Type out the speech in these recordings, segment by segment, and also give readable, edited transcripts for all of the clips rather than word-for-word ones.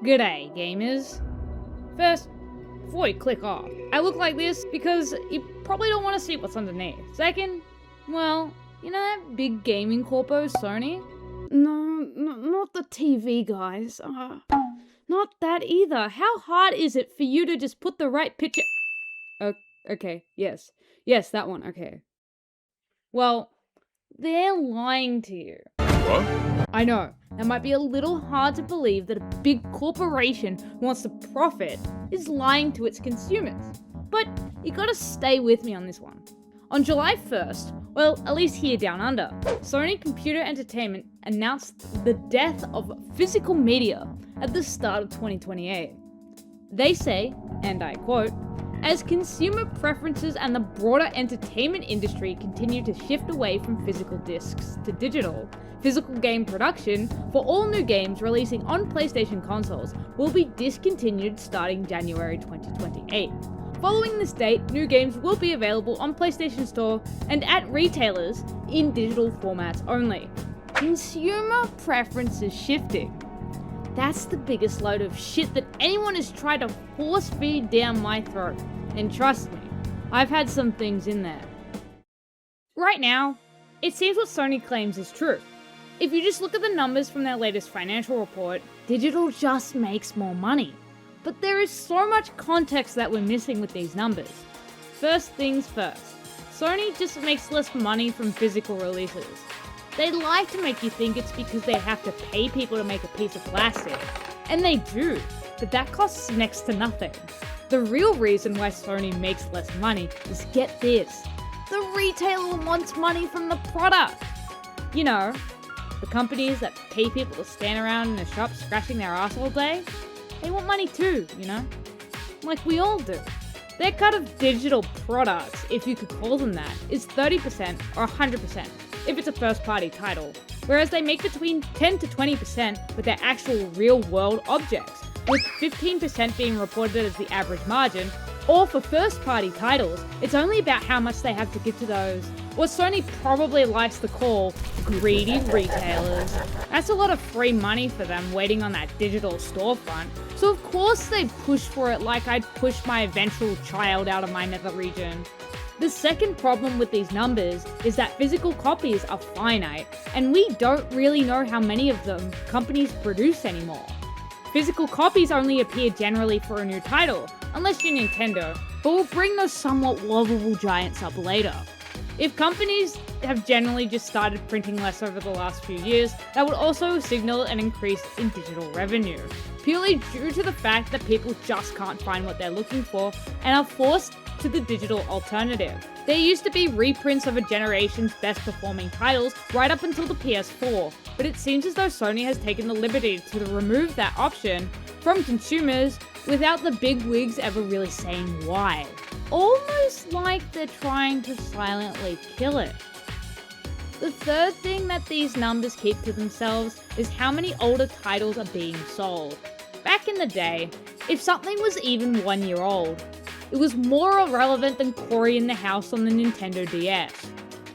G'day, gamers. First, before you click off, I look like this because you probably don't want to see what's underneath. Second, well, you know that big gaming corpo, Sony? No, not the TV, guys. Not that either. How hard is it for you to just put the right picture? Okay, yes, that one, okay. Well, they're lying to you. What? I know, that might be a little hard to believe that a big corporation who wants to profit is lying to its consumers. But you gotta stay with me on this one. On July 1st, well, at least here down under, Sony Computer Entertainment announced the death of physical media at the start of 2028. They say, and I quote, "As consumer preferences and the broader entertainment industry continue to shift away from physical discs to digital, physical game production for all new games releasing on PlayStation consoles will be discontinued starting January 2028. Following this date, new games will be available on PlayStation Store and at retailers in digital formats only." Consumer preferences shifting. That's the biggest load of shit that anyone has tried to force feed down my throat. And trust me, I've had some things in there. Right now, it seems what Sony claims is true. If you just look at the numbers from their latest financial report, digital just makes more money. But there is so much context that we're missing with these numbers. First things first, Sony just makes less money from physical releases. They like to make you think it's because they have to pay people to make a piece of plastic. And they do, but that costs next to nothing. The real reason why Sony makes less money is, get this, the retailer wants money from the product. You know, the companies that pay people to stand around in a shop scratching their ass all day, they want money too, you know? Like we all do. Their cut of digital products, if you could call them that, is 30% or 100% if it's a first-party title, whereas they make between 10 to 20% with their actual real-world objects, with 15% being reported as the average margin, or for first-party titles, it's only about how much they have to give to those, what Sony probably likes to call greedy retailers. That's a lot of free money for them waiting on that digital storefront, so of course they push for it like I'd push my eventual child out of my nether region. The second problem with these numbers is that physical copies are finite, and we don't really know how many of them companies produce anymore. Physical copies only appear generally for a new title, unless you're Nintendo, but we'll bring those somewhat lovable giants up later. If companies have generally just started printing less over the last few years, that would also signal an increase in digital revenue, purely due to the fact that people just can't find what they're looking for and are forced to the digital alternative. There used to be reprints of a generation's best performing titles right up until the PS4, but it seems as though Sony has taken the liberty to remove that option from consumers without the big wigs ever really saying why. Almost like they're trying to silently kill it. The third thing that these numbers keep to themselves is how many older titles are being sold. Back in the day, if something was even 1 year old, it was more irrelevant than Cory in the House on the Nintendo DS.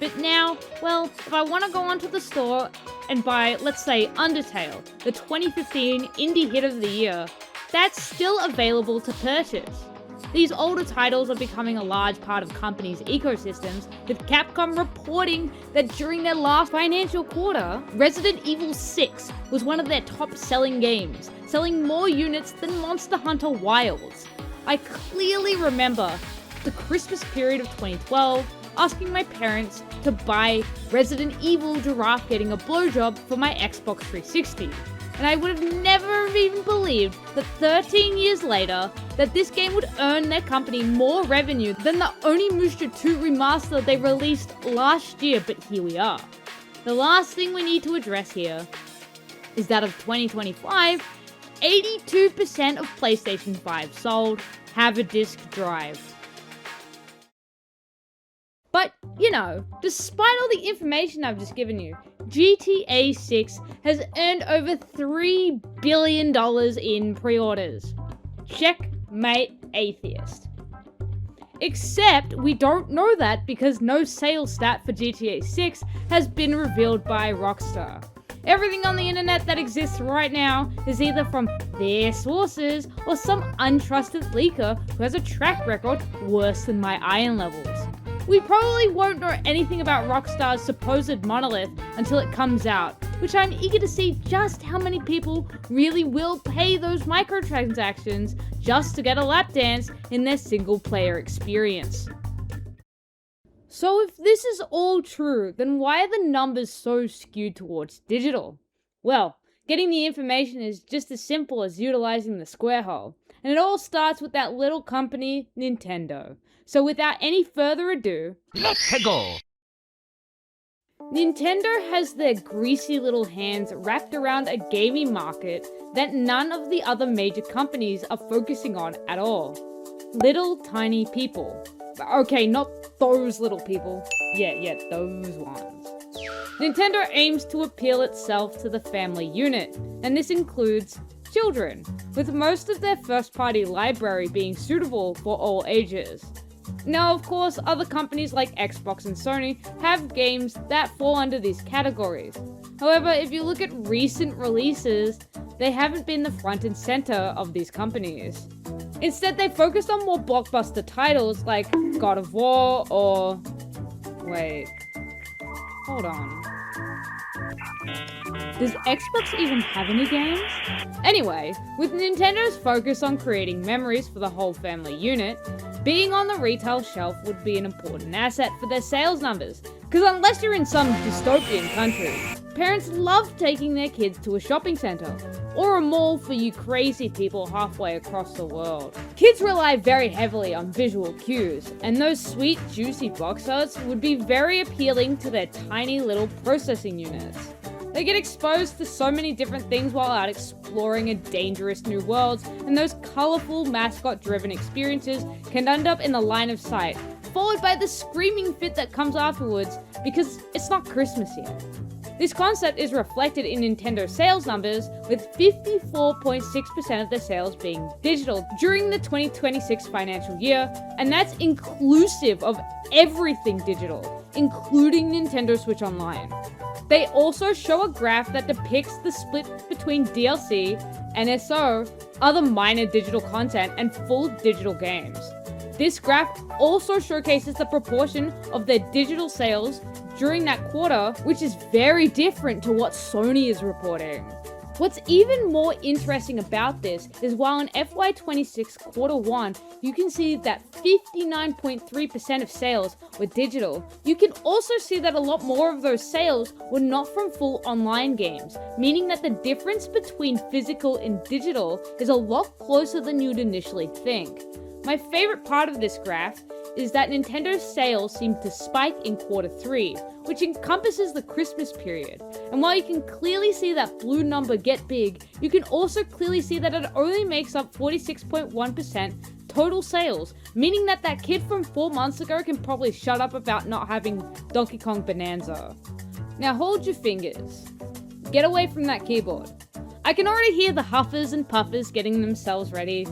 But now, well, if I want to go onto the store and buy, let's say, Undertale, the 2015 indie hit of the year, that's still available to purchase. These older titles are becoming a large part of companies' ecosystems, with Capcom reporting that during their last financial quarter, Resident Evil 6 was one of their top-selling games, selling more units than Monster Hunter Wilds. I clearly remember the Christmas period of 2012 asking my parents to buy Resident Evil Giraffe Getting a Blowjob for my Xbox 360. And I would have never even believed that 13 years later, that this game would earn their company more revenue than the Onimusha 2 remaster they released last year, but here we are. The last thing we need to address here is that of 2025, 82% of PlayStation 5 sold have a disc drive. But, you know, despite all the information I've just given you, GTA 6 has earned over $3 billion in pre-orders. Checkmate, atheist. Except we don't know that because no sales stat for GTA 6 has been revealed by Rockstar. Everything on the internet that exists right now is either from their sources or some untrusted leaker who has a track record worse than my iron levels. We probably won't know anything about Rockstar's supposed monolith until it comes out, which I'm eager to see just how many people really will pay those microtransactions just to get a lap dance in their single player experience. So if this is all true, then why are the numbers so skewed towards digital? Well, getting the information is just as simple as utilizing the square hole, and it all starts with that little company, Nintendo. So without any further ado, let's go! Nintendo has their greasy little hands wrapped around a gaming market that none of the other major companies are focusing on at all. Little tiny people. Okay, not those little people. Yeah, those ones. Nintendo aims to appeal itself to the family unit, and this includes children, with most of their first-party library being suitable for all ages. Now, of course, other companies like Xbox and Sony have games that fall under these categories. However, if you look at recent releases, they haven't been the front and center of these companies. Instead, they focused on more blockbuster titles like God of War or... Wait. Hold on. Does Xbox even have any games? Anyway, with Nintendo's focus on creating memories for the whole family unit, being on the retail shelf would be an important asset for their sales numbers. Because unless you're in some dystopian country, parents love taking their kids to a shopping center, or a mall for you crazy people halfway across the world. Kids rely very heavily on visual cues, and those sweet, juicy box arts would be very appealing to their tiny little processing units. They get exposed to so many different things while out exploring a dangerous new world, and those colourful, mascot-driven experiences can end up in the line of sight, followed by the screaming fit that comes afterwards because it's not Christmas yet. This concept is reflected in Nintendo's sales numbers, with 54.6% of their sales being digital during the 2026 financial year, and that's inclusive of everything digital, including Nintendo Switch Online. They also show a graph that depicts the split between DLC, NSO, other minor digital content, and full digital games. This graph also showcases the proportion of their digital sales during that quarter, which is very different to what Sony is reporting. What's even more interesting about this is while in FY26 quarter 1, you can see that 59.3% of sales were digital, you can also see that a lot more of those sales were not from full online games, meaning that the difference between physical and digital is a lot closer than you'd initially think. My favorite part of this graph is that Nintendo's sales seem to spike in quarter 3, which encompasses the Christmas period. And while you can clearly see that blue number get big, you can also clearly see that it only makes up 46.1% total sales, meaning that that kid from 4 months ago can probably shut up about not having Donkey Kong Bonanza. Now hold your fingers. Get away from that keyboard. I can already hear the huffers and puffers getting themselves ready.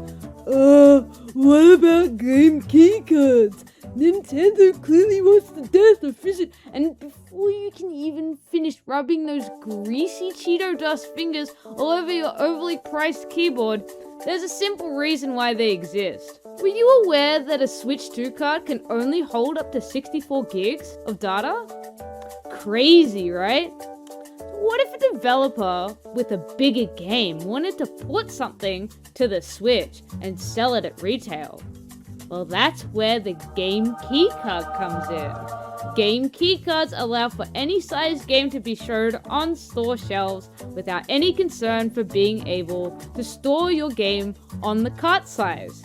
What about game keycards? Nintendo clearly wants the death of Fidget. And before you can even finish rubbing those greasy Cheeto dust fingers all over your overly priced keyboard, there's a simple reason why they exist. Were you aware that a Switch 2 card can only hold up to 64 gigs of data? Crazy, right? What if a developer with a bigger game wanted to put something to the Switch and sell it at retail? Well, that's where the game keycard comes in. Game keycards allow for any size game to be showed on store shelves without any concern for being able to store your game on the cart size.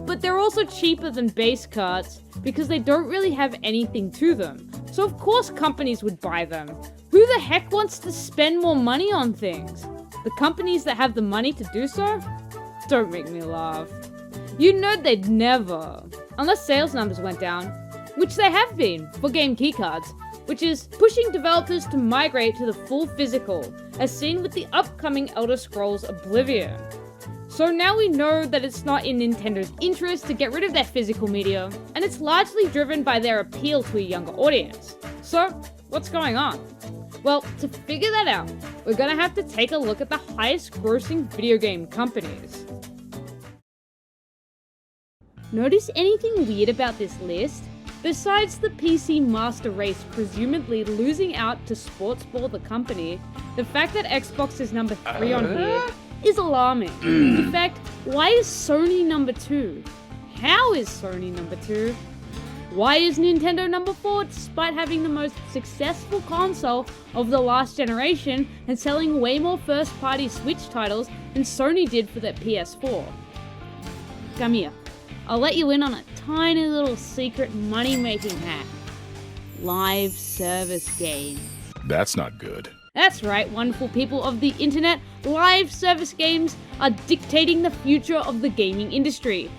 But they're also cheaper than base carts because they don't really have anything to them. So of course companies would buy them. Who the heck wants to spend more money on things? The companies that have the money to do so? Don't make me laugh. You know they'd never. Unless sales numbers went down, which they have been for game keycards, which is pushing developers to migrate to the full physical, as seen with the upcoming Elder Scrolls Oblivion. So now we know that it's not in Nintendo's interest to get rid of their physical media, and it's largely driven by their appeal to a younger audience. So, what's going on? Well, to figure that out, we're gonna have to take a look at the highest grossing video game companies. Notice anything weird about this list? Besides the PC Master Race presumably losing out to Sportsball the company, the fact that Xbox is number 3 on here is alarming. In fact, why is Sony number 2? How is Sony number 2? Why is Nintendo number 4 despite having the most successful console of the last generation and selling way more first-party Switch titles than Sony did for their PS4? Come here, I'll let you in on a tiny little secret money-making hack. Live service games. That's not good. That's right, wonderful people of the internet, live service games are dictating the future of the gaming industry.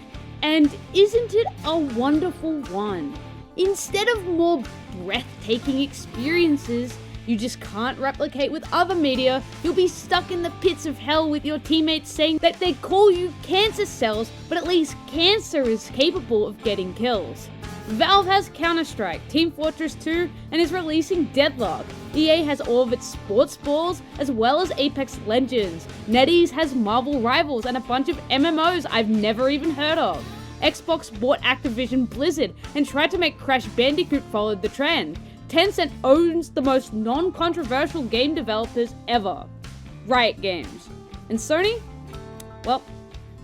And isn't it a wonderful one? Instead of more breathtaking experiences you just can't replicate with other media, you'll be stuck in the pits of hell with your teammates saying that they call you cancer cells, but at least cancer is capable of getting kills. Valve has Counter-Strike, Team Fortress 2, and is releasing Deadlock. EA has all of its sports balls, as well as Apex Legends. NetEase has Marvel Rivals and a bunch of MMOs I've never even heard of. Xbox bought Activision Blizzard and tried to make Crash Bandicoot follow the trend. Tencent owns the most non-controversial game developers ever, Riot Games. And Sony? Well,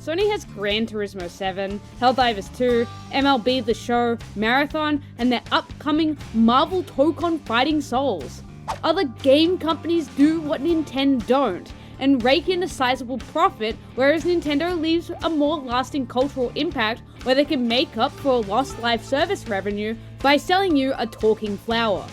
Sony has Gran Turismo 7, Helldivers 2, MLB The Show, Marathon, and their upcoming Marvel Tokon Fighting Souls. Other game companies do what Nintendo don't, and rake in a sizable profit, whereas Nintendo leaves a more lasting cultural impact where they can make up for lost live service revenue by selling you a talking flower.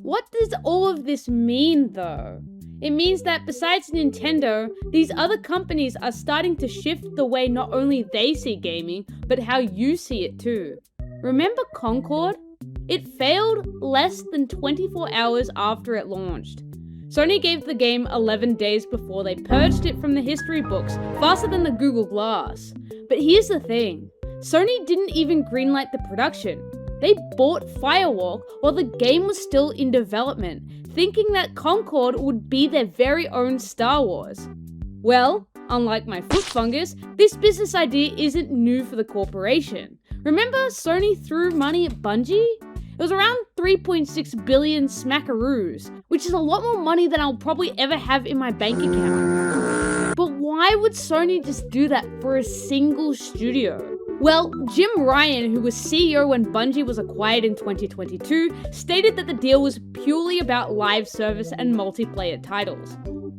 What does all of this mean though? It means that besides Nintendo, these other companies are starting to shift the way not only they see gaming, but how you see it too. Remember Concord? It failed less than 24 hours after it launched. Sony gave the game 11 days before they purged it from the history books, faster than the Google Glass. But here's the thing, Sony didn't even greenlight the production. They bought Firewalk while the game was still in development, thinking that Concord would be their very own Star Wars. Well, unlike my foot fungus, this business idea isn't new for the corporation. Remember Sony threw money at Bungie? It was around 3.6 billion smackaroos, which is a lot more money than I'll probably ever have in my bank account. But why would Sony just do that for a single studio? Well, Jim Ryan, who was CEO when Bungie was acquired in 2022, stated that the deal was purely about live service and multiplayer titles.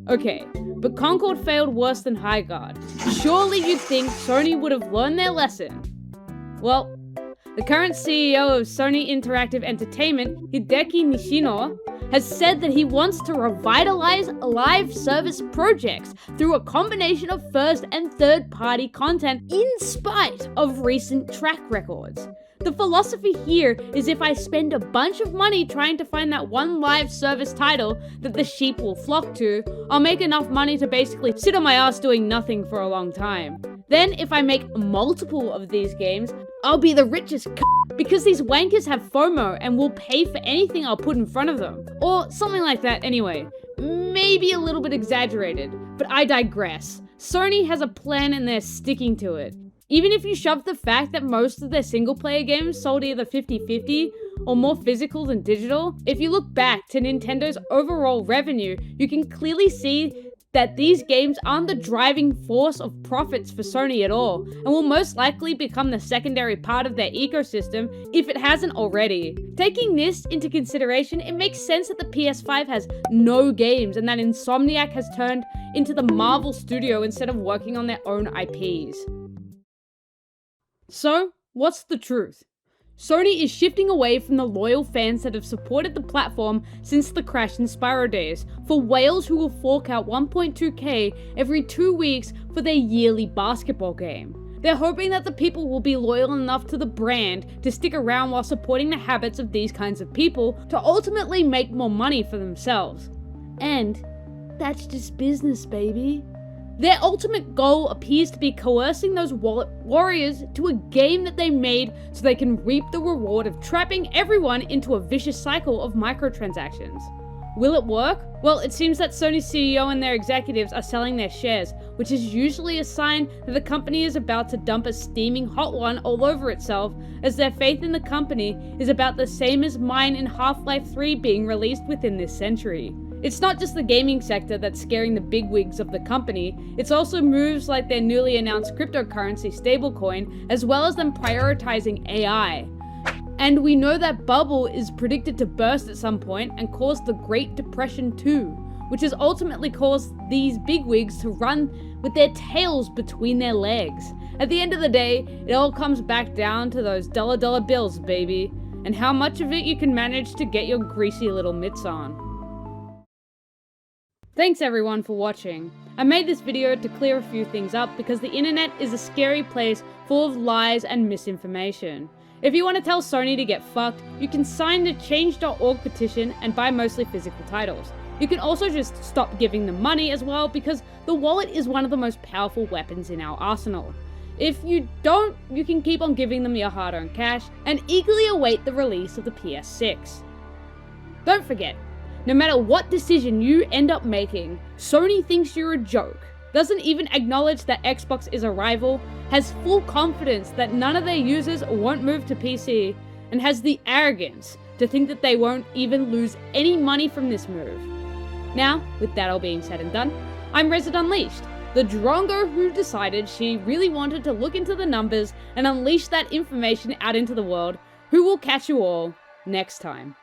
Okay, but Concord failed worse than Highguard. Surely you'd think Sony would have learned their lesson. Well, the current CEO of Sony Interactive Entertainment, Hideki Nishino, has said that he wants to revitalize live service projects through a combination of first and third-party content in spite of recent track records. The philosophy here is if I spend a bunch of money trying to find that one live service title that the sheep will flock to, I'll make enough money to basically sit on my ass doing nothing for a long time. Then if I make multiple of these games, I'll be the richest because these wankers have FOMO and will pay for anything I'll put in front of them. Or something like that anyway. Maybe a little bit exaggerated, but I digress. Sony has a plan and they're sticking to it. Even if you shove the fact that most of their single-player games sold either 50-50 or more physical than digital, if you look back to Nintendo's overall revenue, you can clearly see that these games aren't the driving force of profits for Sony at all, and will most likely become the secondary part of their ecosystem if it hasn't already. Taking this into consideration, it makes sense that the PS5 has no games and that Insomniac has turned into the Marvel studio instead of working on their own IPs. So, what's the truth? Sony is shifting away from the loyal fans that have supported the platform since the Crash and Spyro days, for whales who will fork out 1.2k every 2 weeks for their yearly basketball game. They're hoping that the people will be loyal enough to the brand to stick around while supporting the habits of these kinds of people to ultimately make more money for themselves. And that's just business, baby. Their ultimate goal appears to be coercing those wallet warriors to a game that they made so they can reap the reward of trapping everyone into a vicious cycle of microtransactions. Will it work? Well, it seems that Sony's CEO and their executives are selling their shares, which is usually a sign that the company is about to dump a steaming hot one all over itself, as their faith in the company is about the same as mine in Half-Life 3 being released within this century. It's not just the gaming sector that's scaring the bigwigs of the company, it's also moves like their newly announced cryptocurrency stablecoin, as well as them prioritizing AI. And we know that bubble is predicted to burst at some point and cause the Great Depression too, which has ultimately caused these bigwigs to run with their tails between their legs. At the end of the day, it all comes back down to those dollar bills, baby, and how much of it you can manage to get your greasy little mitts on. Thanks everyone for watching. I made this video to clear a few things up because the internet is a scary place full of lies and misinformation. If you want to tell Sony to get fucked, you can sign the change.org petition and buy mostly physical titles. You can also just stop giving them money as well, because the wallet is one of the most powerful weapons in our arsenal. If you don't, you can keep on giving them your hard-earned cash and eagerly await the release of the PS6. Don't forget, no matter what decision you end up making, Sony thinks you're a joke, doesn't even acknowledge that Xbox is a rival, has full confidence that none of their users won't move to PC, and has the arrogance to think that they won't even lose any money from this move. Now, with that all being said and done, I'm Resident Unleashed, the drongo who decided she really wanted to look into the numbers and unleash that information out into the world, who will catch you all next time.